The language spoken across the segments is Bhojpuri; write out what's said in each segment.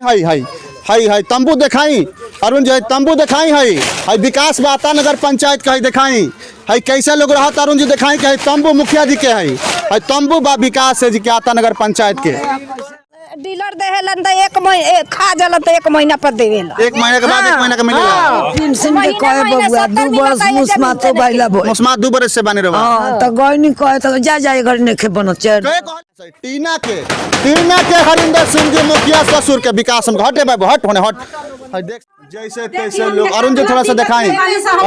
हाई हाई हाई हाई तंबू दिखाई अरुण जी तंबू दिखाई हाई विकास बाता नगर पंचायत का दिखाई हाई कैसे लोग रहा अरुण जी दिखाई के तंबू मुखिया जी के हाई तंबू बा विकास है जी के आता नगर पंचायत के डीलर देहलन तो एक महीना खा जलन तो एक महीना पर देवेला 1 महीने के बाद 1 महीना का मिलेगा तीन सिंह के कहे बबुआ 2 बरस मुसमा तो बाइला बोल मुसमा 2 बरस से बने रहो हां तो गइनी कहे तो जा घर ने खे बनो चेर टीना के हरिंदर सिंह जी मुखिया ससुर के विकास हम हटे बाबू हट होने हट देख जैसे तैसे लोग अरुण जी थोड़ा सा दिखाएं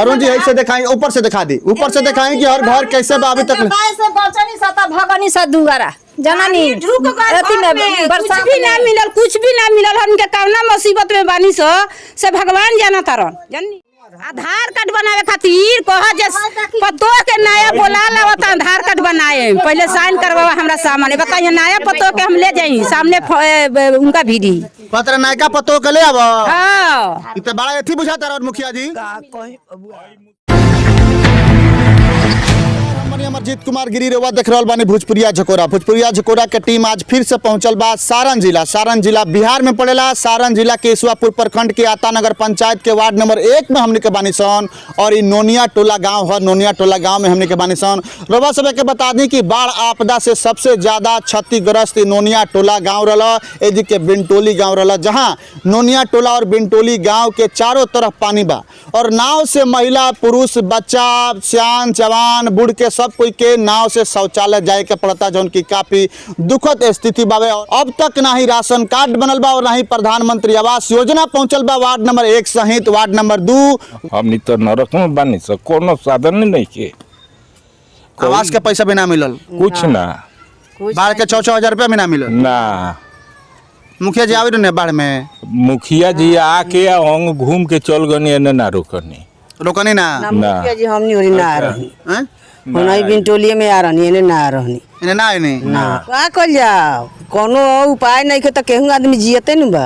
अरुण जी ऐसे दिखाएं ऊपर से दिखा दी ऊपर से दिखाएं कि हर घर कैसे अभी तक से बचनी सता भगनी सा दुगारा जननी अति में बरसा भी ना मिलल कुछ भी ना मिलल हमके कौना मुसीबत में बानी से भगवान जाना तारन जननी आधार कार्ड बनावे खातिर कह जे पतो के नया बोला लावत आधार कार्ड बनाए पहले साइन करवावा हमरा सामने बताइए नया पतो के हम ले जाई सामने उनका भीड़ी पत्र नायका पतो के ले आब हां इ त बड़ा एथी बुझाता रह मुखिया जी अमरजीत कुमार गिरी रेवा देख रहा बानी भोजपुरिया झकोरा के टीम आज फिर से पहुंचल बा सारण जिला बिहार में पड़ेला। सारण जिला के ईसुआपुर प्रखंड के आता नगर पंचायत के वार्ड नंबर 1 में हमने के बानी सन और नोनिया टोला गांव है। नोनिया टोला गांव में हमने के बानी सन रवा सब के बता दी कि बाढ़ आपदा से सबसे ज्यादा क्षतिग्रस्त नोनिया टोला गाँव रहा एजी के बिनटोली गाँव रहा, जहाँ नोनिया टोला और बिनटोली गाँव के चारों तरफ पानी बा और नाव से महिला पुरुष बच्चा सियान जवान बूढ़ के सब कोई के नाव से शौचालय जाए के पड़ता जो उनकी काफी दुखद स्थिति बावे। अब तक ना ही राशन कार्ड बनल बा और ना ही प्रधानमंत्री आवास योजना पहुंचल बा वार्ड नंबर 1 सहित वार्ड नंबर 2। हमनी तो नरक में बानी सब कोनो साधन नहीं के आवास के पैसा भी ना मिलल कुछ ना बाढ़ के 6-6 हजार रुपया भी ना मिलल ना। मुखिया जी आवे बाढ़ में मुखिया जी आके हम घूम के चल गनी ना रोकनी ना मुखिया जी हमनी ओरी ना रही हैं होनई बिनटोलिए में आ रहनी एने ना रहनी इने ना नहीं ना का कल जाओ कोनो उपाय नहीं के त केहू आदमी जियते न बा।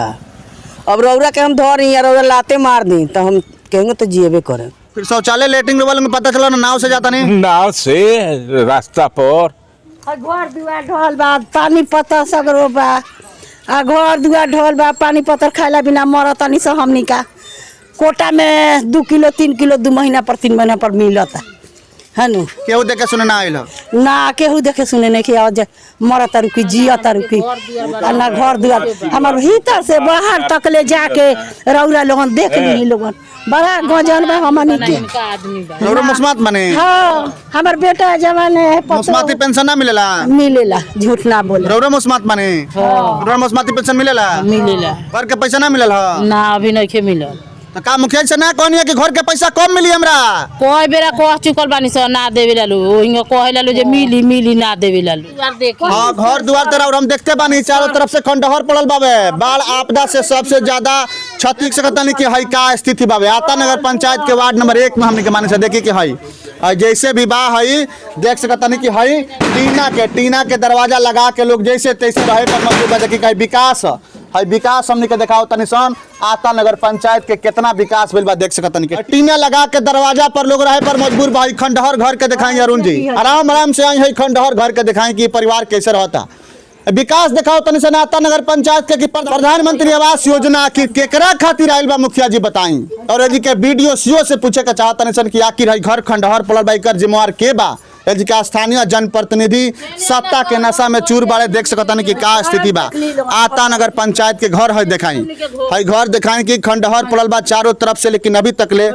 अब रौरा के हम धर रही रौरा लाते मार दी तो हम केहू तो जियबे करे। फिर शौचालय लेटरिंग वाले में पता चला ना नाव से जाता नहीं नाव से रास्ता पर घर दुआर ढोल बा पानी पत्थर सगरो बा आ घर दुआर ढोल बा पानी पत्थर खाइला बिना मरत नहीं सब हमनी का कोटा में 2 किलो 3 किलो 2 महीना पर 3 महीना पर मिलता है नु केहू देखे सुने ना आइल ना केहू देखे सुने नहीं कि आज मरत रुकी जियत रुकी ना घर दुआर हमार भीतर से बाहर तक ले जाके रौरा लोगन देख ली लोगन बड़ा गजन बा हमनी के रौरा मुस्मात बने हां हमार बेटा जवान है मुस्माती पेंशन ना मिलेला झूठ ना बोले रौरा मुस्मात बने रौरा मुस्माती पेंशन मिलेला घर के पैसा ना मिलल ह ना अभी नहीं के मिलल तो का मुखिया से ना कहनी कि घर के पैसा कम मिली हमरा कोई बेरा कह चुकल बानी सो ना देवे लालू हिंग कहे लालू जे मिली ना देवे लालू हां घर दुआर तरफ हम देखते बानी चारों तरफ से खंडहर पड़ल बावे। बाढ़ आपदा से सबसे ज्यादा क्षति सकतानी कि हई का स्थिति बावे आता नगर पंचायत के वार्ड नंबर 1 में हमने के माने से देखी कि हई जैसे भी बा हई देख सकतानी कि हई टीना के दरवाजा लगा के लोग जैसे तैसे रहे पर मजबूर बा देखी विकास हई विकास हमने के दिखाओ तनी सन आता नगर पंचायत के कितना विकास भेल बा देख सकतनी के टीना लगा के दरवाजा पर लोग रहे पर मजबूर भाई खंडहर घर के दिखाई अरुण जी आराम से आई है खंडहर घर के दिखाई कि परिवार कैसे रहता विकास दिखाओ तनी सन आता नगर पंचायत के कि प्रधानमंत्री आवास योजना आखिर केकरा खातिर आइल बा मुखिया जी बताई और यदि के वीडियो सीओ से पूछे के चाहता नहीं सन कि आखिर हई घर खंडहर पड़ल बा एकर जिम्मेवार के बा यदि का स्थानीय जनप्रतिनिधि सत्ता के नशा में चूर बाड़े देख सकतानी कि का स्थिति बा। आता नगर पंचायत के घर है दिखाई हई घर दिखाई कि खंडहर पड़ल बा चारों तरफ से लेकिन अभी तक ले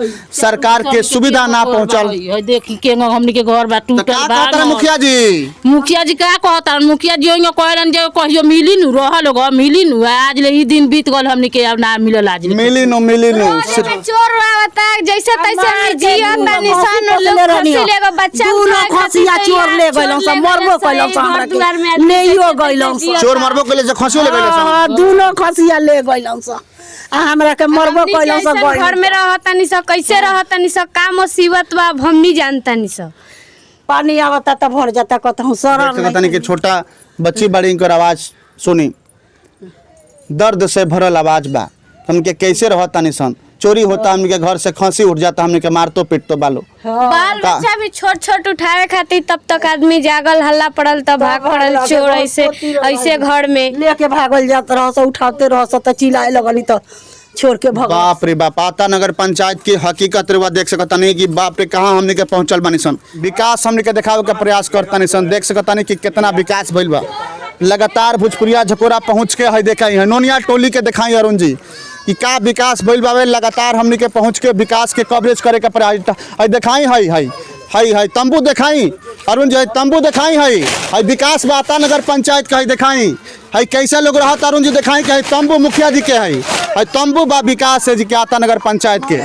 सरकार के सुविधा ना पहुंचल। देखी के हमनी के घर बा टूटल बा मुखिया जी का कहता मुखिया जी ओइयो कहलन जे कहियो मिली नु रहल गो मिली नु आज ले ई दिन बीत गल हमनी के अब ना मिलल आज मिली नु चोर आवता जैसे तैसे जियत निशान लेगो बच्चा खसिया चोर ले गइलों सब मरबो कइलों सब हमरा के लेयो गइलों सब चोर मरबो कइले जे खसियो ले गइलों सब दोनों खसिया ले गइलों सब आ हमरा के मरबो कइलों सब घर में रहतनी सब कैसे रहतनी सब का मुसीबत बा हम नहीं जानतनी सब पानी आवता त भर जाता कहता सरल कहतानी कि छोटा बच्ची बड़ी कर आवाज सुनी दर्द से भरल आवाज बा हमके कैसे रहतनी सन चोरी होता हमने के घर से खसी उठ जाता हमने के मारतो पीटतो बालो। बाल बच्चा भी छोट छोट उठावे खातिर तब तक आदमी जागल हल्ला पड़ल तब भाग पड़ल चोर ऐसे ऐसे घर में लेके भागल जात रह उठाते रह त चिल्लाए लगनी तो छोड़ के भाग। बाप रे बाप, आता नगर पंचायत की हकीकत रे देख सकता नहीं कि बाप रे कहाँ हमने के पहुंचल बनी सन। विकास हमने के दिखावे के प्रयास करता नहीं सन, देख सकता नहीं कि कितना विकास भइल बा। लगातार भोजपुरिया झकोरा पहुंच के है देखाई है नोनिया टोली के दिखाई अरुण जी कि का विकास भइल बावे। लगातार हमने के पहुंच के विकास के कवरेज करे के प्रयास है दिखाई है तंबू दिखाई अरुण जी, तंबू दिखाई है विकास बाता नगर पंचायत का है दिखाई है कैसे लोग रहत अरुण जी दिखाई के है तंबू मुखिया जी के है तंबू बा विकास है जी के आता नगर पंचायत के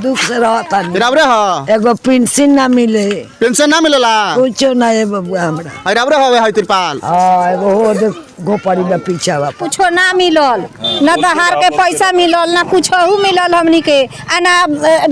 दुख से रहता बराबर है। एगो पेंशन ना मिले, पेंशन ना मिलेला कुछो ना है बबुआ हमरा। बराबर हवे है तिरपाल एगो हो दे गोपरी में पीछा बा कुछो ना मिलल, ना दहार के पैसा मिलल, ना कुछो मिलल हमनी के। आ ना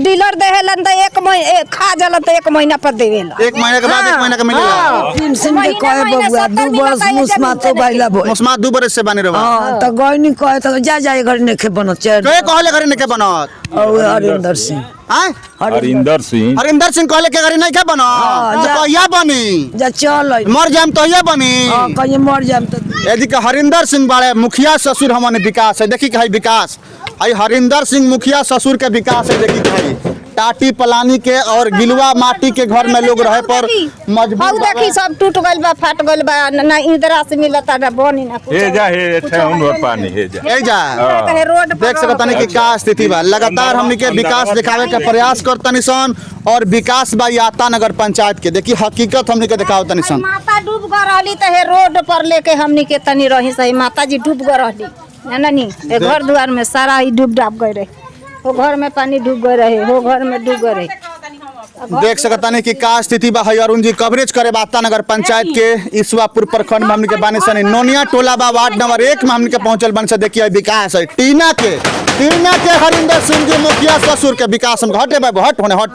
डीलर देहेलन त एक महीना खा जाला त 1 महीना पर देवेला, 1 महीने के बाद 1 महीना के मिलेला। पेंशन के कहे बबुआ 2 बरस मुस्मातो भाईला भो मुस्मा 2 बरस से बने रहो। हां त गइनी कहे त जा जाए घर नेखे बनत चैन के कहले घरे नहीं के बनत और हरिंदर सिंह हैं हरिंदर सिंह कहले के घरे नहीं के बनत तो कहिया बनी जा चल मर जाम तो ये बनी। कहीं मर जाम त यदि के हरिंदर सिंह बारे मुखिया ससुर हमने विकास है देखी है विकास आई हरिंदर सिंह मुखिया ससुर के विकास है देखी है टाटी पलानी के और गिलवा माटी के घर में लोग रहे पर मजबूर देखी सब टूट गइल बा फाट गइल बा, ना इंदिरा से मिलता ना बनी ना कुछ। हे जा हे ठेहुन और पानी हे जा ए जा कहे रोड पर देख सकता नहीं कि का स्थिति बा। लगातार हमने के विकास दिखावे के प्रयास करता निसन और विकास बा आता नगर पंचायत के देखी हकीकत हमने के दिखावता निसन। माता डूब गए रहली त हे रोड पर लेके हमनी के तनी रही सही माता जी डूब गए रहली ना नी ए घर द्वार में सारा ही डूब डाब गए रहे, वो घर में पानी डूब गए रहे, वो घर में डूब गए रहे। देख सकता नहीं कि का स्थिति बा है अरुण जी कवरेज करे बाता नगर पंचायत के ईसवापुर प्रखंड में हमने के बानी सनी नोनिया टोला बा वार्ड नंबर 1 में हमने के पहुंचल बन से देखिए विकास है टीना के हरिंदर सिंह जी मुखिया ससुर के विकास हम घटे बा हट होने हट।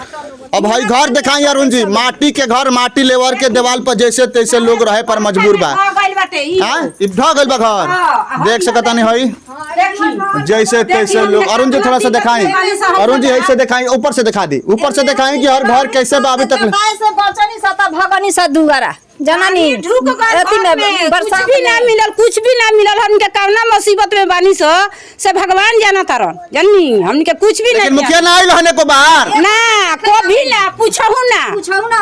अब भाई घर दिखाई अरुण जी माटी के घर माटी लेवर के दीवार पर जैसे तैसे लोग रहे पर मजबूर बा। हाँ ढह गइल बा घर देख सकता नहीं है जैसे तैसे लोग। अरुण जी थोड़ा सा दिखाई अरुण जी ऐसे दिखाई ऊपर से दिखा दी ऊपर से दिखाई कि हर घर कैसे बा अभी तक से बचनी सता भगनी सा दुआरा जननी एती में बरसात भी ना मिलल, कुछ भी ना मिलल। हमके कौना मुसीबत में बानी से भगवान जाना तारन जननी हमके कुछ भी लेकिन नहीं मुखिया ना आइल हने को बाहर ना को भी ना पूछहु ना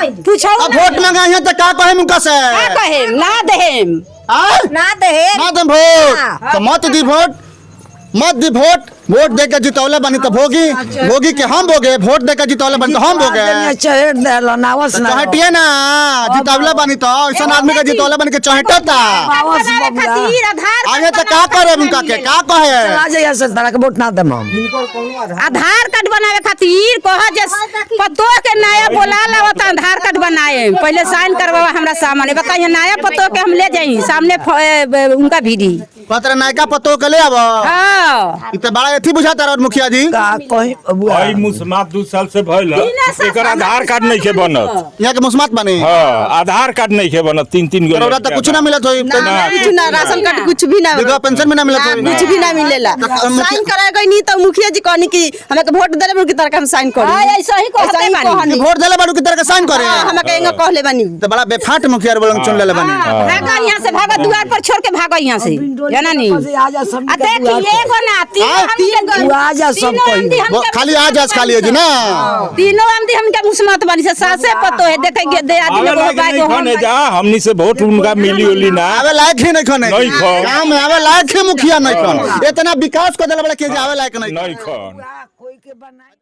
अब वोट मांगा है तो का कहे मुका से का कहे ना देहेम ना दे ना दम वोट तो मत दी वोट वोट दे के जितौले बनी तो भोगी के हम भोगे वोट दे के जितौले बनी तो हम भोगे चहेट देला नावस ना चहटिए ना जितौले बनी तो ऐसा आदमी के जितौले बनी के चहटता खातिर आधार आगे तो का करे मुका के का कहे आ जाइए से तरह के वोट ना देम हम आधार कार्ड बनावे खातिर कह जे पतो के नया बोला लावत आधार कार्ड बनाए पहले साइन करवावा हमरा सामने बताइए नया पतो के हम ले जाई सामने उनका भीड़ी पत्र नायका पतो के ले आब हां इ त बड़ा एथी बुझाता रह मुखिया जी का कहीं बबुआ भाई मुस्मात 2 साल से भइल एकर आधार कार्ड नहीं के बनत। यहाँ के मुस्मात बने हां आधार कार्ड नहीं के बनत 3 गो तोरा तो कुछ ना मिलत होई कुछ ना राशन कार्ड कुछ भी ना विधवा पेंशन भी ना मिलत होई कुछ भी ना मिलेला साइन कराए गई नहीं तो मुखिया जी कहनी कि हमें के वोट देले की तरह के हम साइन करी हां ऐसा ही कहते बानी वोट देले बाड़ू की तरह के साइन करे हमें के एंगा कहले बानी तो बड़ा बेफाट मुखिया बोलन चुन लेले बनी भागा यहाँ से भागा द्वार पर छोड़ के भागा यहाँ से जाना नहीं आजा सब आ देखिए एगो ना तीन तू आजा सब कोई खाली आज खाली है जी ना तीनों आंधी हमके मुस्मात बनी से सासे पतो है देखे दे आदमी आवे को लायक बाय नहीं को खने जा हमनी से वोट उनका मिली उली ना आवे लायक ही नहीं खने नहीं खन। गांव में आवे लायक ही मुखिया नहीं खन इतना विकास को देले बड़ा के आवे लायक नहीं नहीं खन कोई के बनाए